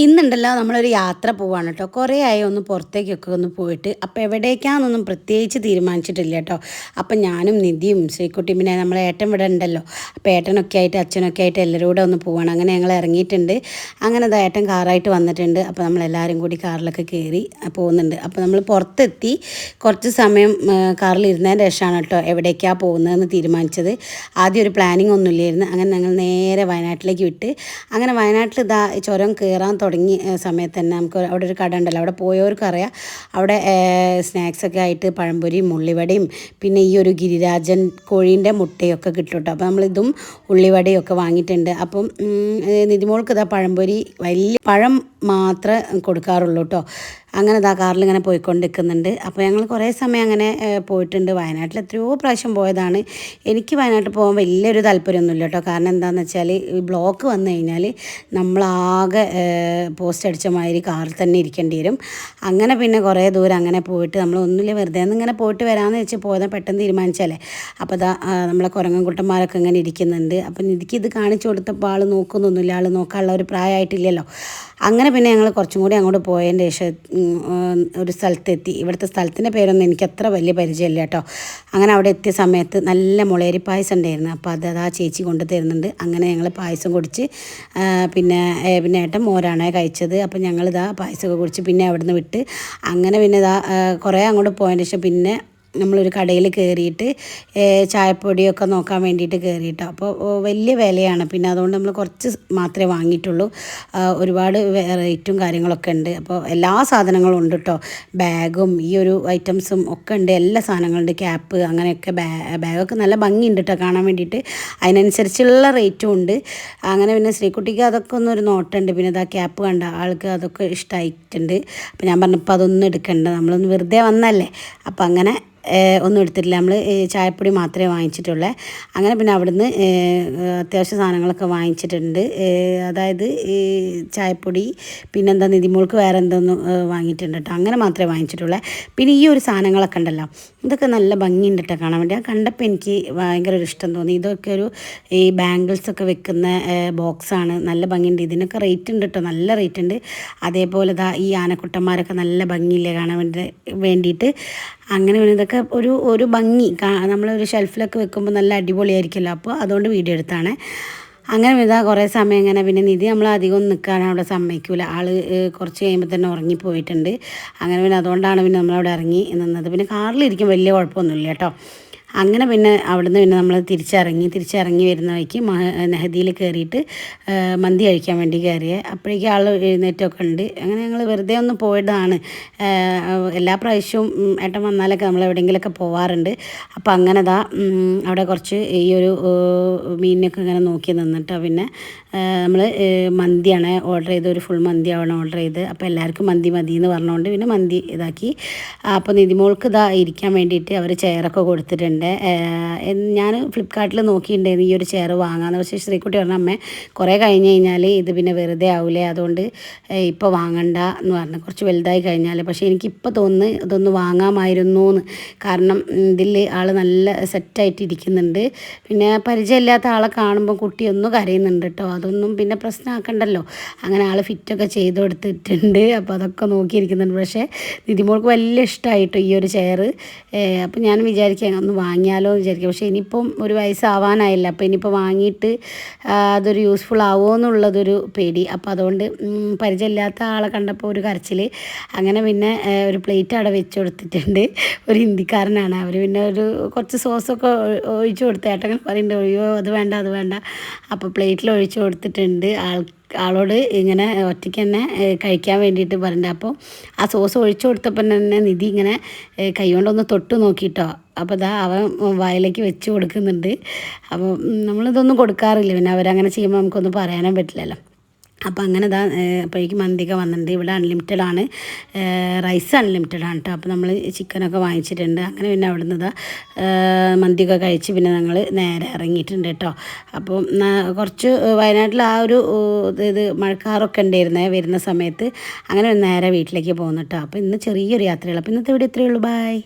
ഇന്നുണ്ടല്ലോ നമ്മളൊരു യാത്ര പോവാണ് കേട്ടോ. കുറേ ആയി ഒന്ന് പുറത്തേക്കൊക്കെ ഒന്ന് പോയിട്ട്. അപ്പോൾ എവിടേക്കാണെന്നൊന്നും പ്രത്യേകിച്ച് തീരുമാനിച്ചിട്ടില്ല കേട്ടോ. അപ്പം ഞാനും നിധിയും ശ്രീക്കുട്ടിയും പിന്നെ നമ്മളെ ഏട്ടൻ ഇവിടെ ഉണ്ടല്ലോ. അപ്പോൾ ഏട്ടനൊക്കെ ആയിട്ട് അച്ഛനൊക്കെ ആയിട്ട് എല്ലാവരും കൂടെ ഒന്ന് പോവാണ്. അങ്ങനെ ഞങ്ങൾ ഇറങ്ങിയിട്ടുണ്ട്. അങ്ങനെ അത് ഏട്ടൻ കാറായിട്ട് വന്നിട്ടുണ്ട്. അപ്പോൾ നമ്മളെല്ലാവരും കൂടി കാറിലൊക്കെ കയറി പോകുന്നുണ്ട്. അപ്പോൾ നമ്മൾ പുറത്തെത്തി കുറച്ച് സമയം കാറിൽ ഇരുന്നതിന് ശേഷമാണ് കേട്ടോ എവിടേക്കാണ് പോകുന്നതെന്ന് തീരുമാനിച്ചത്. ആദ്യം ഒരു പ്ലാനിങ് ഒന്നുമില്ലായിരുന്നു. അങ്ങനെ ഞങ്ങൾ നേരെ വയനാട്ടിലേക്ക് വിട്ട്. അങ്ങനെ വയനാട്ടിൽ ഇതാ ചുരം കയറാൻ തുടങ്ങിയ സമയത്ത് തന്നെ നമുക്ക് അവിടെ ഒരു കട ഉണ്ടല്ലോ, അവിടെ പോയവർക്കറിയാം. അവിടെ സ്നാക്സൊക്കെ ആയിട്ട് പഴംപൊരിയും ഉള്ളിവടയും പിന്നെ ഈ ഒരു ഗിരിരാജൻ കോഴീൻ്റെ മുട്ടയൊക്കെ കിട്ടും കേട്ടോ. അപ്പോൾ നമ്മളിതും ഉള്ളിവടയും ഒക്കെ വാങ്ങിയിട്ടുണ്ട്. അപ്പം നിധിമോൾക്ക് ഇതാ പഴംപൊരി വലിയ പഴം മാത്രമേ കൊടുക്കാറുള്ളൂ കേട്ടോ. അങ്ങനെ ഇതാ കാറിൽ ഇങ്ങനെ പോയിക്കൊണ്ടിരിക്കുന്നുണ്ട്. അപ്പോൾ ഞങ്ങൾ കുറേ സമയം അങ്ങനെ പോയിട്ടുണ്ട്. വയനാട്ടിൽ എത്രയോ പ്രാവശ്യം പോയതാണ്. എനിക്ക് വയനാട്ടിൽ പോകാൻ വലിയൊരു താല്പര്യമൊന്നുമില്ല കേട്ടോ. കാരണം എന്താണെന്ന് വെച്ചാൽ ഈ ബ്ലോക്ക് വന്നു കഴിഞ്ഞാൽ നമ്മളാകെ പോസ്റ്റ് അടിച്ച മാതിരി കാറിൽ തന്നെ ഇരിക്കേണ്ടി വരും. അങ്ങനെ പിന്നെ കുറേ ദൂരം അങ്ങനെ പോയിട്ട് നമ്മൾ ഒന്നുമില്ല വെറുതെ ഇങ്ങനെ പോയിട്ട് വരാമെന്ന് വെച്ച് പോയതാൽ പെട്ടെന്ന് തീരുമാനിച്ചാലേ. അപ്പോൾ ഇതാ നമ്മളെ കുരങ്ങൻകുട്ടന്മാരൊക്കെ ഇങ്ങനെ ഇരിക്കുന്നുണ്ട്. അപ്പം എനിക്കിത് കാണിച്ചു കൊടുത്തപ്പോൾ ആൾ നോക്കുന്നൊന്നുമില്ല. ആൾ നോക്കാനുള്ള ഒരു പ്രായമായിട്ടില്ലല്ലോ. അങ്ങനെ പിന്നെ ഞങ്ങൾ കുറച്ചും കൂടി അങ്ങോട്ട് പോയതിൻ്റെ ശേഷം ഒരു സ്ഥലത്തെത്തി. ഇവിടുത്തെ സ്ഥലത്തിൻ്റെ പേരൊന്നും എനിക്ക് അത്ര വലിയ പരിചയമില്ല കേട്ടോ. അങ്ങനെ അവിടെ എത്തിയ സമയത്ത് നല്ല മുളയരി പായസം ഉണ്ടായിരുന്നു. അപ്പോൾ അതാ ചേച്ചി കൊണ്ട് തരുന്നുണ്ട്. അങ്ങനെ ഞങ്ങൾ പായസം കുടിച്ച് പിന്നെ ഏട്ടൻ മോരാണ് കഴിച്ചത്. അപ്പോൾ ഞങ്ങളിതാ പായസമൊക്കെ കുടിച്ച് പിന്നെ അവിടെ നിന്ന് വിട്ട് അങ്ങനെ പിന്നെ ഇതാ കുറേ അങ്ങോട്ട് പോയതിന് ശേഷം പിന്നെ നമ്മളൊരു കടയിൽ കയറിയിട്ട് ചായപ്പൊടിയൊക്കെ നോക്കാൻ വേണ്ടിയിട്ട് കയറിയിട്ടോ. അപ്പോൾ വലിയ വിലയാണ്. പിന്നെ അതുകൊണ്ട് നമ്മൾ കുറച്ച് മാത്രമേ വാങ്ങിയിട്ടുള്ളൂ. ഒരുപാട് റേറ്റും കാര്യങ്ങളൊക്കെ ഉണ്ട്. അപ്പോൾ എല്ലാ സാധനങ്ങളും ഉണ്ട് കേട്ടോ. ബാഗും ഈ ഒരു ഐറ്റംസും ഒക്കെ ഉണ്ട്. എല്ലാ സാധനങ്ങളുണ്ട്. ക്യാപ്പ് അങ്ങനെയൊക്കെ ബാഗൊക്കെ നല്ല ഭംഗിയുണ്ട് കേട്ടോ കാണാൻ വേണ്ടിയിട്ട്. അതിനനുസരിച്ചുള്ള റേറ്റും ഉണ്ട്. അങ്ങനെ പിന്നെ ശ്രീകുട്ടിക്ക് അതൊക്കെ ഒന്നൊരു നോട്ടുണ്ട്. പിന്നെ ഇതാ ക്യാപ്പ് കണ്ട ആൾക്ക് അതൊക്കെ ഇഷ്ടമായിട്ടുണ്ട്. അപ്പോൾ ഞാൻ പറഞ്ഞപ്പോൾ അതൊന്നും എടുക്കണ്ട, നമ്മളൊന്ന് വെറുതെ വന്നല്ലേ. അപ്പോൾ അങ്ങനെ ഒന്നും എടുത്തിട്ടില്ല. നമ്മൾ ചായപ്പൊടി മാത്രമേ വാങ്ങിച്ചിട്ടുള്ളൂ. അങ്ങനെ പിന്നെ അവിടുന്ന് അത്യാവശ്യ സാധനങ്ങളൊക്കെ വാങ്ങിച്ചിട്ടുണ്ട്. അതായത് ഈ ചായപ്പൊടി പിന്നെന്താ നിധിമോൾക്ക് വേറെ എന്തോന്നും വാങ്ങിയിട്ടുണ്ട് കേട്ടോ. അങ്ങനെ മാത്രമേ വാങ്ങിച്ചിട്ടുള്ളൂ. പിന്നെ ഈ ഒരു സാധനങ്ങളൊക്കെ ഉണ്ടല്ലോ, ഇതൊക്കെ നല്ല ഭംഗിയുണ്ട് കേട്ടോ കാണാൻ വേണ്ടി. കണ്ടപ്പോൾ എനിക്ക് ഭയങ്കര ഒരു ഇഷ്ടം തോന്നി. ഇതൊക്കെ ഒരു ഈ ബാംഗിൾസൊക്കെ വെക്കുന്ന ബോക്സാണ്. നല്ല ഭംഗിയുണ്ട്. ഇതിനൊക്കെ റേറ്റ് ഉണ്ട് കേട്ടോ, നല്ല റേറ്റ് ഉണ്ട്. അതേപോലെ ഈ ആനക്കുട്ടന്മാരൊക്കെ നല്ല ഭംഗിയില്ലേ കാണാൻ വേണ്ടിയിട്ട്. അങ്ങനെ പിന്നെ ഇതൊക്കെ ഒരു ഭംഗി നമ്മളൊരു ഷെൽഫിലൊക്കെ വെക്കുമ്പോൾ നല്ല അടിപൊളിയായിരിക്കുമല്ലോ. അപ്പോൾ അതുകൊണ്ട് വീഡിയോ എടുത്താണ്. അങ്ങനെ ഇതാ കുറേ സമയം ഇങ്ങനെ പിന്നെ നിധി നമ്മൾ അധികം നിൽക്കാൻ അവിടെ സമ്മതിക്കില്ല. ആൾ കുറച്ച് കഴിയുമ്പോൾ തന്നെ ഉറങ്ങിപ്പോയിട്ടുണ്ട്. അങ്ങനെ പിന്നെ അതുകൊണ്ടാണ് പിന്നെ നമ്മളവിടെ ഇറങ്ങി നിന്നത്. പിന്നെ കാറിലിരിക്കും വലിയ കുഴപ്പമൊന്നുമില്ല കേട്ടോ. അങ്ങനെ പിന്നെ അവിടുന്ന് പിന്നെ നമ്മൾ തിരിച്ചിറങ്ങി വരുന്ന വഴിക്ക് നെഹദിയിൽ കയറിയിട്ട് മന്തി കഴിക്കാൻ വേണ്ടി കയറിയത്. അപ്പോഴേക്കും ആൾ എഴുന്നേറ്റൊക്കെ ഉണ്ട്. അങ്ങനെ ഞങ്ങൾ വെറുതെ ഒന്ന് പോയതാണ്. എല്ലാ പ്രാവശ്യവും ഏട്ടൻ വന്നാലൊക്കെ നമ്മൾ എവിടെയെങ്കിലുമൊക്കെ പോവാറുണ്ട്. അപ്പോൾ അങ്ങനെ അവിടെ കുറച്ച് ഈ ഒരു മീനിനൊക്കെ ഇങ്ങനെ നോക്കി നിന്നിട്ടോ. പിന്നെ നമ്മൾ മന്തിയാണ് ഓർഡർ ചെയ്ത്, ഒരു ഫുൾ മന്തിയാണ് ഓർഡർ ചെയ്ത്. അപ്പോൾ എല്ലാവർക്കും മന്തി മതി എന്ന് പറഞ്ഞുകൊണ്ട് പിന്നെ മന്തി ഇതാക്കി. അപ്പോൾ നിധിമോൾക്ക് ഇരിക്കാൻ വേണ്ടിയിട്ട് അവർ ചെയറൊക്കെ കൊടുത്തിട്ടുണ്ട്. ഞാൻ ഫ്ലിപ്കാർട്ടിൽ നോക്കിയിട്ടുണ്ടായിരുന്നു ഈ ഒരു ചെയർ വാങ്ങാമെന്ന്. പക്ഷേ ശ്രീകുട്ടി പറഞ്ഞ അമ്മേ കുറേ കഴിഞ്ഞ് കഴിഞ്ഞാൽ ഇത് പിന്നെ വെറുതെ ആവില്ലേ, അതുകൊണ്ട് ഇപ്പോൾ വാങ്ങണ്ട എന്ന് പറഞ്ഞു. കുറച്ച് വലുതായി കഴിഞ്ഞാൽ. പക്ഷേ എനിക്കിപ്പോൾ തോന്നുന്നു ഇതൊന്ന് വാങ്ങാമായിരുന്നു എന്ന്. കാരണം ഇതിൽ ആൾ നല്ല സെറ്റായിട്ട് ഇരിക്കുന്നുണ്ട്. പിന്നെ പരിചയമില്ലാത്ത ആളെ കാണുമ്പോൾ കുട്ടി ഒന്ന് കരയുന്നുണ്ട് കേട്ടോ. അതൊന്നും പിന്നെ പ്രശ്നമാക്കണ്ടല്ലോ. അങ്ങനെ ആൾ ഫിറ്റൊക്കെ ചെയ്ത് കൊടുത്തിട്ടുണ്ട്. അപ്പോൾ അതൊക്കെ നോക്കിയിരിക്കുന്നുണ്ട്. പക്ഷേ നിധിമോൾക്ക് വലിയ ഇഷ്ടമായിട്ടോ ഈ ഒരു ചെയർ. അപ്പോൾ ഞാൻ വിചാരിക്കുക ഒന്ന് വാങ്ങിയാലോ എന്ന് വിചാരിക്കുക. പക്ഷേ ഇനിയിപ്പം ഒരു വയസ്സാവാനായില്ല. അപ്പോൾ ഇനിയിപ്പോൾ വാങ്ങിയിട്ട് അതൊരു യൂസ്ഫുൾ ആവുമോ എന്നുള്ളതൊരു പേടി. അപ്പോൾ അതുകൊണ്ട് പരിചയമില്ലാത്ത ആളെ കണ്ടപ്പോൾ ഒരു കരച്ചിൽ. അങ്ങനെ പിന്നെ ഒരു പ്ലേറ്റ് അവിടെ വെച്ച് കൊടുത്തിട്ടുണ്ട്. ഒരു ഹിന്ദിക്കാരനാണ്. അവർ പിന്നെ കുറച്ച് സോസൊക്കെ ഒഴിച്ചു കൊടുത്ത്. ഏട്ടങ്ങനെ പറയുന്നുണ്ട് അയ്യോ അത് വേണ്ട അത് വേണ്ട. അപ്പോൾ പ്ലേറ്റിൽ ഒഴിച്ചു കൊടുത്തിട്ടുണ്ട്. ആളോട് ഇങ്ങനെ ഒറ്റയ്ക്ക് തന്നെ കഴിക്കാൻ വേണ്ടിയിട്ട് പറഞ്ഞിട്ട്. അപ്പോൾ ആ സോസ് ഒഴിച്ചു കൊടുത്തപ്പോൾ തന്നെ നിധി ഇങ്ങനെ കൈകൊണ്ടൊന്ന് തൊട്ട് നോക്കിയിട്ടോ. അപ്പോൾ അവൻ വായിലേക്ക് വെച്ച് കൊടുക്കുന്നുണ്ട്. അപ്പോൾ നമ്മളിതൊന്നും കൊടുക്കാറില്ല. പിന്നെ അവരങ്ങനെ ചെയ്യുമ്പോൾ നമുക്കൊന്നും പറയാനും പറ്റില്ലല്ലോ. അപ്പോൾ അങ്ങനെ അപ്പോഴേക്കും മന്തിയൊക്കെ വന്നിട്ടുണ്ട്. ഇവിടെ അൺലിമിറ്റഡ് ആണ്, റൈസ് അൺലിമിറ്റഡ് ആണ് കേട്ടോ. അപ്പോൾ നമ്മൾ ചിക്കനൊക്കെ വാങ്ങിച്ചിട്ടുണ്ട്. അങ്ങനെ പിന്നെ അവിടെ നിന്ന് മന്തിയൊക്കെ കഴിച്ച് പിന്നെ ഞങ്ങൾ നേരെ ഇറങ്ങിയിട്ടുണ്ട് കേട്ടോ. അപ്പം കുറച്ച് വയനാട്ടിൽ ആ ഒരു ഇത് മഴക്കാറൊക്കെ ഉണ്ടായിരുന്നേ വരുന്ന സമയത്ത്. അങ്ങനെ നേരെ വീട്ടിലേക്ക് പോകുന്നു കേട്ടോ. അപ്പോൾ ഇന്ന് ചെറിയൊരു യാത്രയുള്ളൂ. അപ്പോൾ ഇന്നത്തെ വീഡിയോ ഇത്രയേ ഉള്ളൂ. ബൈ.